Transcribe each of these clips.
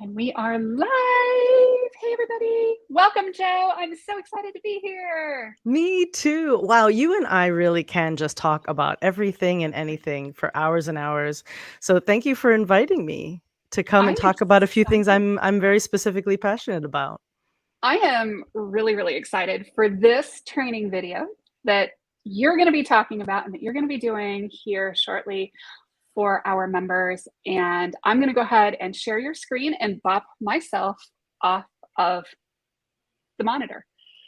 And we are live. Hey, everybody. Welcome, Joe. I'm so excited to be here. Me too. Wow, you and I really can just talk about everything and anything for hours and hours. So thank you for inviting me to come and I'm talk about a few things excited. I'm very specifically passionate about. I am really, really excited for this training video that you're going to be talking about and that you're going to be doing here shortly for our members. And I'm going to go ahead and share your screen and bop myself off of the monitor.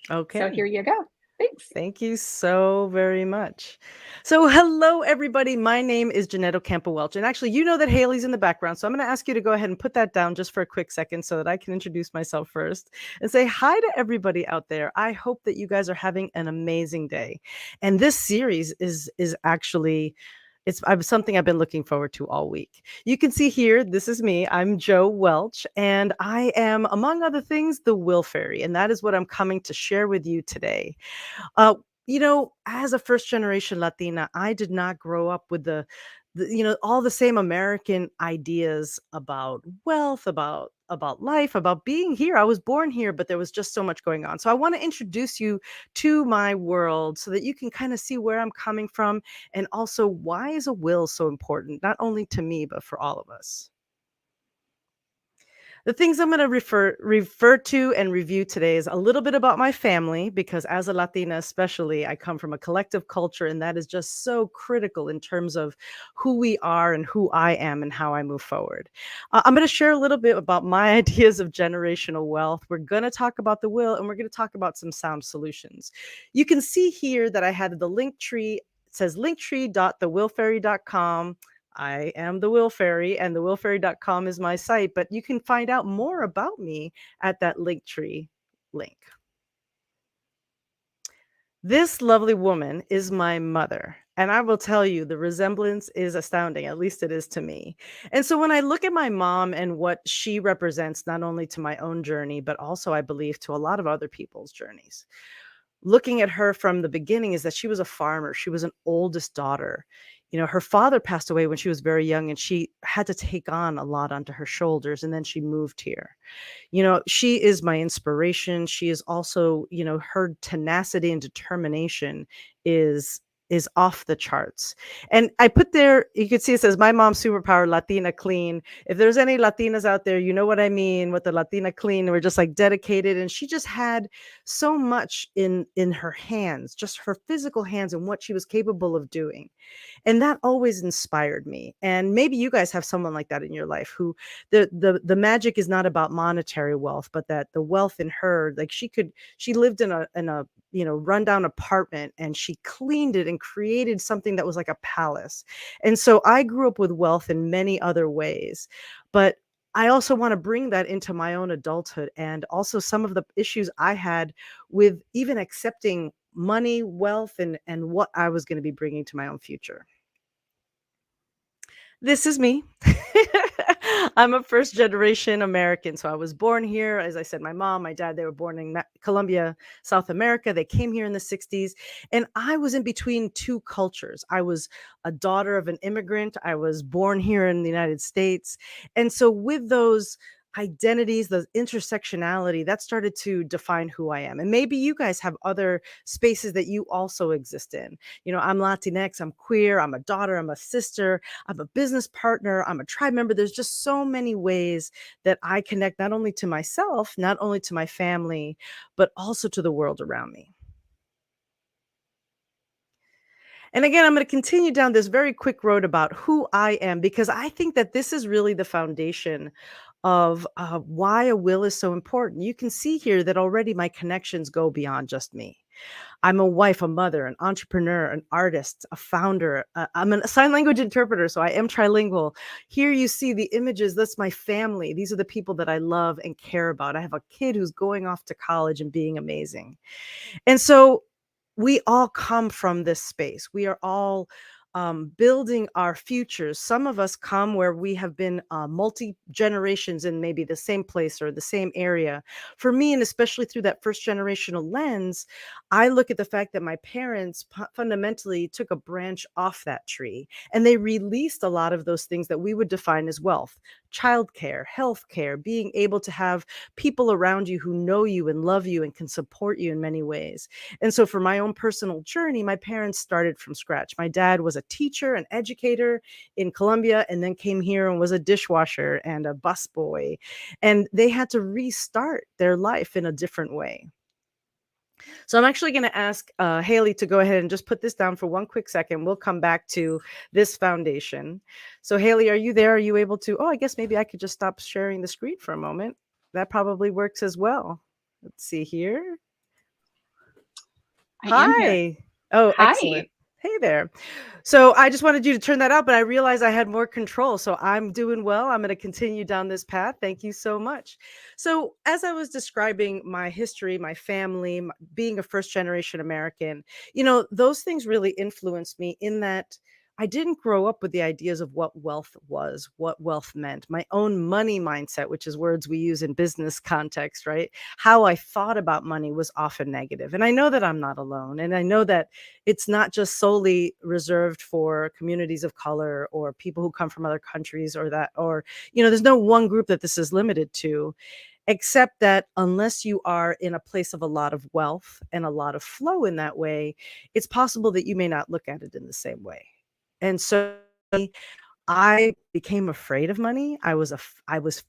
So Okay. here you go. Thanks. Thank you so very much. So, hello, everybody. My name is Jeanette Ocampo Welch. And actually, you know that Haley's in the background. So, I'm going to ask you to go ahead and put that down just for a quick second so that I can introduce myself first and say hi to everybody out there. I hope that you guys are having an amazing day. And this series is actually. Something I've been looking forward to all week. You can see here, this is me. I'm Jo Welch, and I am, among other things, the Will Fairy. And that is what I'm coming to share with you today. Uh, as a first generation Latina, I did not grow up with all the same American ideas about wealth, about life, about being here. I was born here, but there was just so much going on. So I want to introduce you to my world so that you can kind of see where I'm coming from and also why is a will so important, not only to me, but for all of us. The things I'm going to refer to and review today is a little bit about my family, because as a Latina, especially, I come from a collective culture, and that is just so critical in terms of who we are and who I am and how I move forward. I'm going to share a little bit about my ideas of generational wealth. We're going to talk about the will, and we're going to talk about some sound solutions. You can see here that I had the link tree. It says linktree.thewillfairy.com. I am the Will Fairy, and thewillfairy.com is my site, but you can find out more about me at that Linktree link. This lovely woman is my mother, and I will tell you the resemblance is astounding, at least it is to me. And so when I look at my mom and what she represents, not only to my own journey, but also, I believe, to a lot of other people's journeys, looking at her from the beginning is that she was a farmer. She was an oldest daughter. Her father passed away when she was very young, and she had to take on a lot onto her shoulders. And then she moved here. She is my inspiration. She is also, her tenacity and determination is is off the charts. And I put there, you can see it says, my mom's superpower, Latina clean. If there's any Latinas out there, you know what I mean with the Latina clean. We're just like dedicated. And she just had so much in her hands, just her physical hands and what she was capable of doing. And that always inspired me. And maybe you guys have someone like that in your life who the magic is not about monetary wealth, but that the wealth in her, like she lived in a rundown apartment, and she cleaned it and created something that was like a palace. And so I grew up with wealth in many other ways, but I also want to bring that into my own adulthood, and also some of the issues I had with even accepting money, wealth, and what I was going to be bringing to my own future. This is me. I'm a first generation American. So I was born here. As I said, my mom, my dad, they were born in Colombia, South America. They came here in the 60s. And I was in between two cultures. I was a daughter of an immigrant. I was born here in the United States. And so with those identities, the intersectionality, that started to define who I am. And maybe you guys have other spaces that you also exist in. I'm Latinx, I'm queer, I'm a daughter, I'm a sister, I'm a business partner, I'm a tribe member. There's just so many ways that I connect not only to myself, not only to my family, but also to the world around me. And again, I'm going to continue down this very quick road about who I am, because I think that this is really the foundation of why a will is so important. You can see here that already my connections go beyond just me. I'm a wife, a mother, an entrepreneur, an artist, a founder. I'm a sign language interpreter, so I am trilingual. Here you see the images. That's my family. These are the people that I love and care about. I have a kid who's going off to college and being amazing. And so we all come from this space. We are all building our futures. Some of us come where we have been multi generations in maybe the same place or the same area. For me, and especially through that first generational lens, I look at the fact that my parents fundamentally took a branch off that tree and they released a lot of those things that we would define as wealth: childcare, healthcare, being able to have people around you who know you and love you and can support you in many ways. And so for my own personal journey, my parents started from scratch. My dad was a teacher, an educator in Colombia, and then came here and was a dishwasher and a busboy. And they had to restart their life in a different way. So I'm actually going to ask Haley to go ahead and just put this down for one quick second. We'll come back to this foundation. So Haley, are you there? Are you able to? Oh, I guess maybe I could just stop sharing the screen for a moment. That probably works as well. Let's see here. I am here. Hi. Oh, Hi. excellent. Hey there. So I just wanted you to turn that out, but I realized I had more control. So I'm doing well. I'm going to continue down this path. Thank you so much. So, as I was describing my history, my family, being a first generation American, those things really influenced me in that I didn't grow up with the ideas of what wealth was, what wealth meant, my own money mindset, which is words we use in business context, right? How I thought about money was often negative. And I know that I'm not alone. And I know that it's not just solely reserved for communities of color or people who come from other countries or there's no one group that this is limited to, except that unless you are in a place of a lot of wealth and a lot of flow in that way, it's possible that you may not look at it in the same way. And so I became afraid of money. I was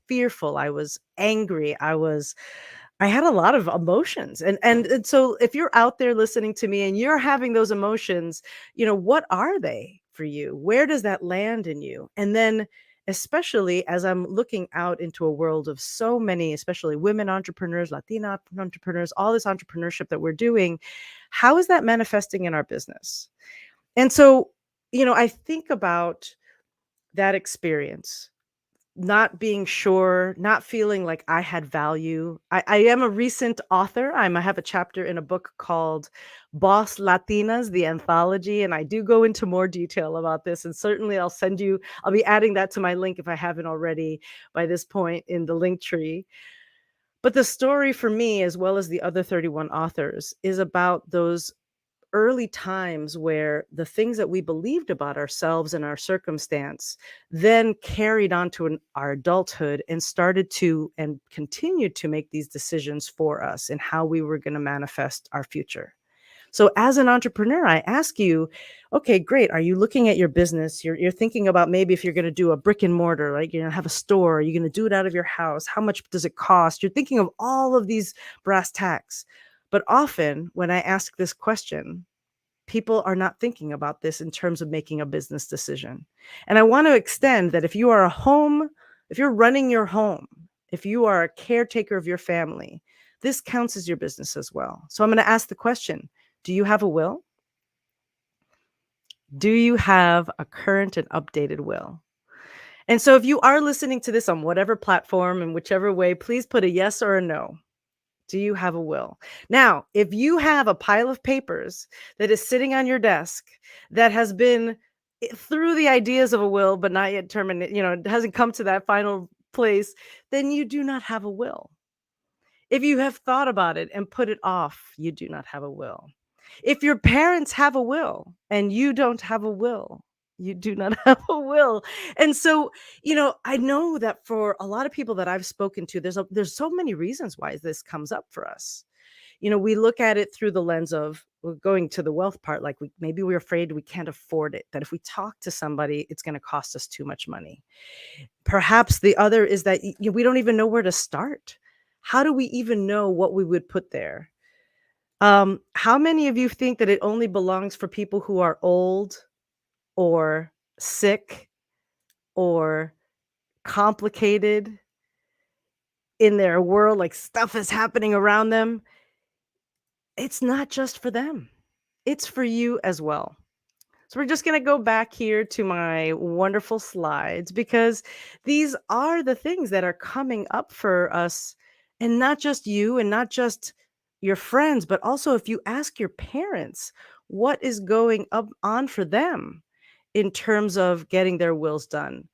fearful. I was angry. I had a lot of emotions. And so if you're out there listening to me and you're having those emotions, what are they for you? Where does that land in you? And then especially as I'm looking out into a world of so many, especially women entrepreneurs, Latina entrepreneurs, all this entrepreneurship that we're doing, how is that manifesting in our business? And so, I think about that experience, not being sure, not feeling like I had value. I am a recent author. I have a chapter in a book called Boss Latinas, the anthology. And I do go into more detail about this. And certainly I'll be adding that to my link if I haven't already by this point in the link tree. But the story for me, as well as the other 31 authors, is about those early times where the things that we believed about ourselves and our circumstance then carried on to our adulthood and started to and continued to make these decisions for us and how we were going to manifest our future. So as an entrepreneur, I ask you, okay, great. Are you looking at your business? You're thinking about maybe if you're going to do a brick and mortar, like you're going to have a store, you're going to do it out of your house. How much does it cost? You're thinking of all of these brass tacks. But often when I ask this question, people are not thinking about this in terms of making a business decision. And I want to extend that if you're running your home, if you are a caretaker of your family, this counts as your business as well. So I'm going to ask the question, do you have a will? Do you have a current and updated will? And so if you are listening to this on whatever platform in whichever way, please put a yes or a no. Do you have a will? Now, if you have a pile of papers that is sitting on your desk that has been through the ideas of a will, but not yet terminated, it hasn't come to that final place, then you do not have a will. If you have thought about it and put it off, you do not have a will. If your parents have a will and you don't have a will, you do not have a will. And so, I know that for a lot of people that I've spoken to, there's so many reasons why this comes up for us. We look at it through the lens of, well, going to the wealth part, like maybe we're afraid we can't afford it, that if we talk to somebody, it's going to cost us too much money. Perhaps the other is that we don't even know where to start. How do we even know what we would put there? How many of you think that it only belongs for people who are old or sick or complicated in their world, like stuff is happening around them? It's not just for them. It's for you as well. So we're just going to go back here to my wonderful slides because these are the things that are coming up for us, and not just you and not just your friends, but also if you ask your parents what is going up on for them, in terms of getting their wills done?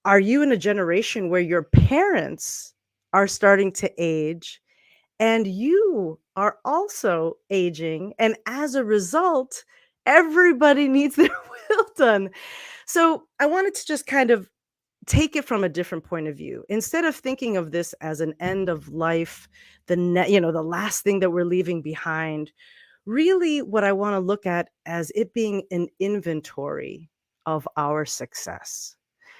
Are you in a generation where your parents are starting to age and you are also aging? And as a result, everybody needs their will done. So I wanted to just kind of take it from a different point of view. Instead of thinking of this as an end of life, the last thing that we're leaving behind, really what I want to look at as it being an inventory of our success.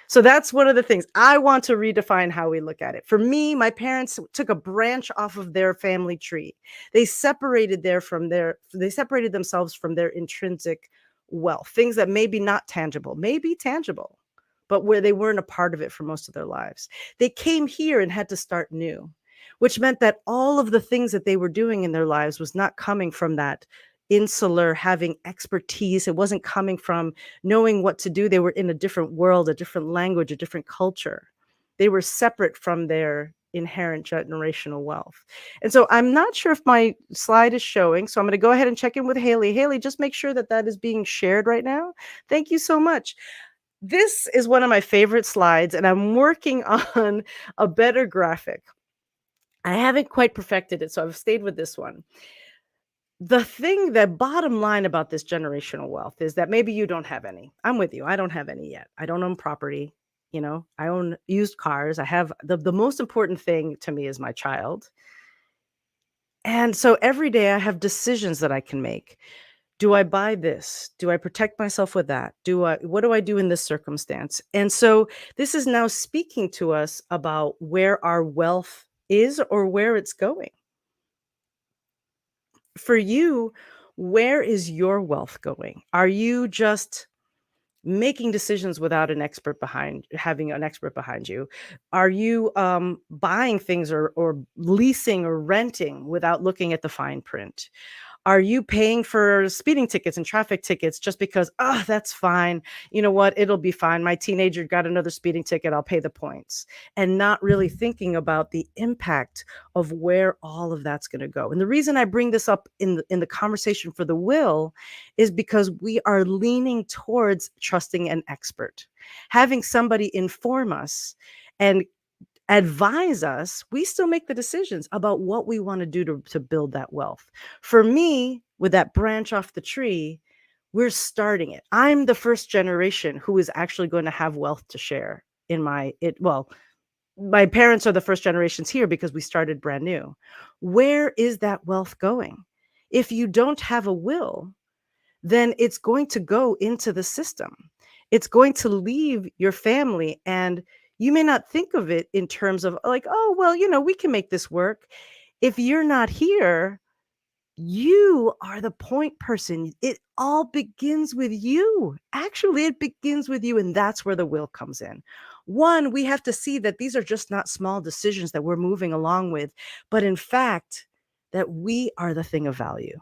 So that's one of the things I want to redefine how we look at it. For me, my parents took a branch off of their family tree. They separated themselves from their intrinsic wealth, things that maybe not tangible, maybe tangible, but where they weren't a part of it for most of their lives. They came here and had to start new, which meant that all of the things that they were doing in their lives was not coming from that insular having expertise. It wasn't coming from knowing what to do. They were in a different world, a different language, a different culture. They were separate from their inherent generational wealth. And so I'm not sure if my slide is showing. So I'm going to go ahead and check in with Haley. Haley, just make sure that that is being shared right now. Thank you so much. This is one of my favorite slides, and I'm working on a better graphic. I haven't quite perfected it, so I've stayed with this one. The bottom line about this generational wealth is that maybe you don't have any. I'm with you. I don't have any yet. I don't own property. I own used cars. I have the most important thing to me is my child. And so every day I have decisions that I can make. Do I buy this? Do I protect myself with that? What do I do in this circumstance? And so this is now speaking to us about where our wealth is or where it's going. For you, where is your wealth going? Are you just making decisions without having an expert behind you? Are you buying things or leasing or renting without looking at the fine print? Are you paying for speeding tickets and traffic tickets just because, oh, that's fine. You know what? It'll be fine. My teenager got another speeding ticket. I'll pay the points. And not really thinking about the impact of where all of that's going to go. And the reason I bring this up in the conversation for the will is because we are leaning towards trusting an expert, having somebody inform us and advise us. We still make the decisions about what we want to do to build that wealth. For me, with that branch off the tree, we're starting it. I'm the first generation who is actually going to have wealth to share my parents are the first generations here because we started brand new. Where is that wealth going? If you don't have a will, then it's going to go into the system. It's going to leave your family, and you may not think of it in terms of like, oh, well, we can make this work. If you're not here, you are the point person. It all begins with you. Actually, it begins with you, and that's where the will comes in. One, we have to see that these are just not small decisions that we're moving along with, but in fact, that we are the thing of value.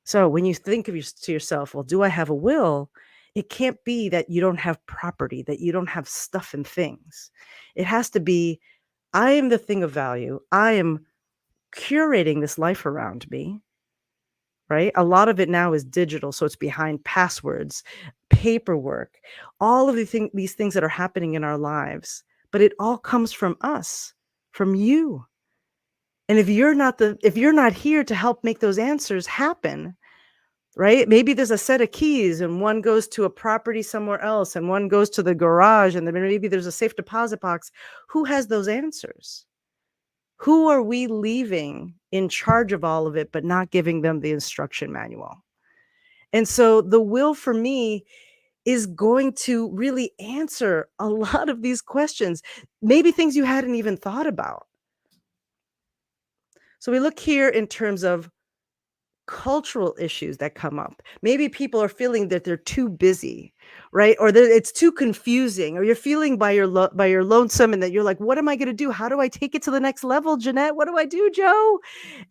So when you think to yourself, well, do I have a will? It can't be that you don't have property, that you don't have stuff and things. It has to be, I am the thing of value. I am curating this life around me, right? A lot of it now is digital. So it's behind passwords, paperwork, all of these things that are happening in our lives. But it all comes from us, from you. And if you're not here to help make those answers happen, right? Maybe there's a set of keys and one goes to a property somewhere else and one goes to the garage, and then maybe there's a safe deposit box. Who has those answers? Who are we leaving in charge of all of it, but not giving them the instruction manual? And so the will for me is going to really answer a lot of these questions, maybe things you hadn't even thought about. So we look here in terms of cultural issues that come up. Maybe people are feeling that they're too busy, right? Or that it's too confusing, or you're feeling by your lonesome, and that you're like, what am I going to do? How do I take it to the next level, Jeanette? What do I do, Joe?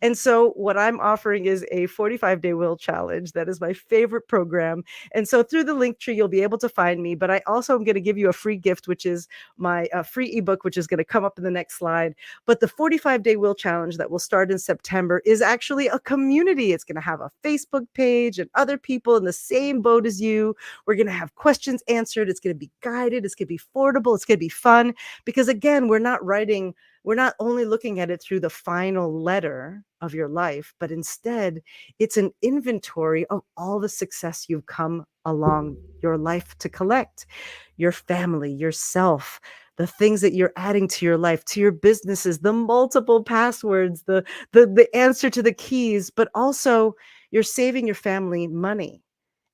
And so what I'm offering is a 45-day will challenge. That is my favorite program. And so through the link tree, you'll be able to find me, but I also am going to give you a free gift, which is my free ebook, which is going to come up in the next slide. But the 45-day will challenge that will start in September is actually a community. It's going to have a Facebook page and other people in the same boat as you. We're going to have have questions answered. It's going to be guided. It's going to be affordable. It's going to be fun because, again, we're not only looking at it through the final letter of your life, but instead it's an inventory of all the success you've come along your life to collect, your family, yourself, the things that you're adding to your life, to your businesses, the multiple passwords, the answer to the keys, but also you're saving your family money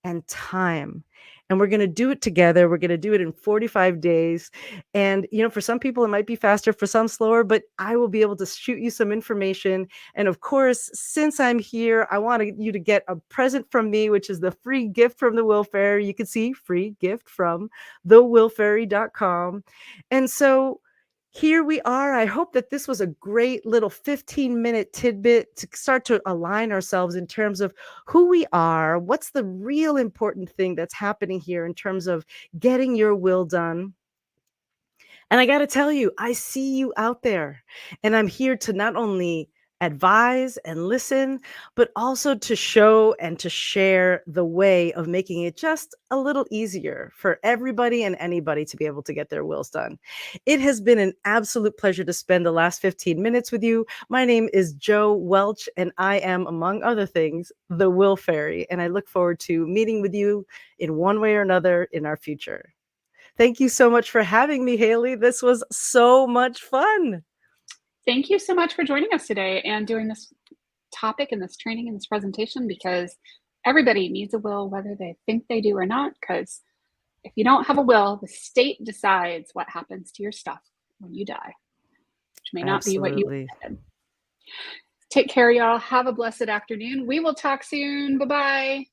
and time. And we're going to do it together. We're going to do it in 45 days. And, for some people, it might be faster, for some slower, but I will be able to shoot you some information. And of course, since I'm here, I want you to get a present from me, which is the free gift from the Will Fairy. You can see free gift from thewillfairy.com. And so here we are. I hope that this was a great little 15-minute tidbit to start to align ourselves in terms of who we are, what's the real important thing that's happening here in terms of getting your will done. And I got to tell you, I see you out there, and I'm here to not only advise and listen, but also to show and to share the way of making it just a little easier for everybody and anybody to be able to get their wills done. It has been an absolute pleasure to spend the last 15 minutes with you. My name is Jo Welch, and I am, among other things, the Will Fairy, and I look forward to meeting with you in one way or another in our future. Thank you so much for having me, Haley. This was so much fun. Thank you so much for joining us today and doing this topic and this training and this presentation, because everybody needs a will, whether they think they do or not, because if you don't have a will, the state decides what happens to your stuff when you die, which may not be what you intended. Take care, y'all. Have a blessed afternoon. We will talk soon. Bye-bye.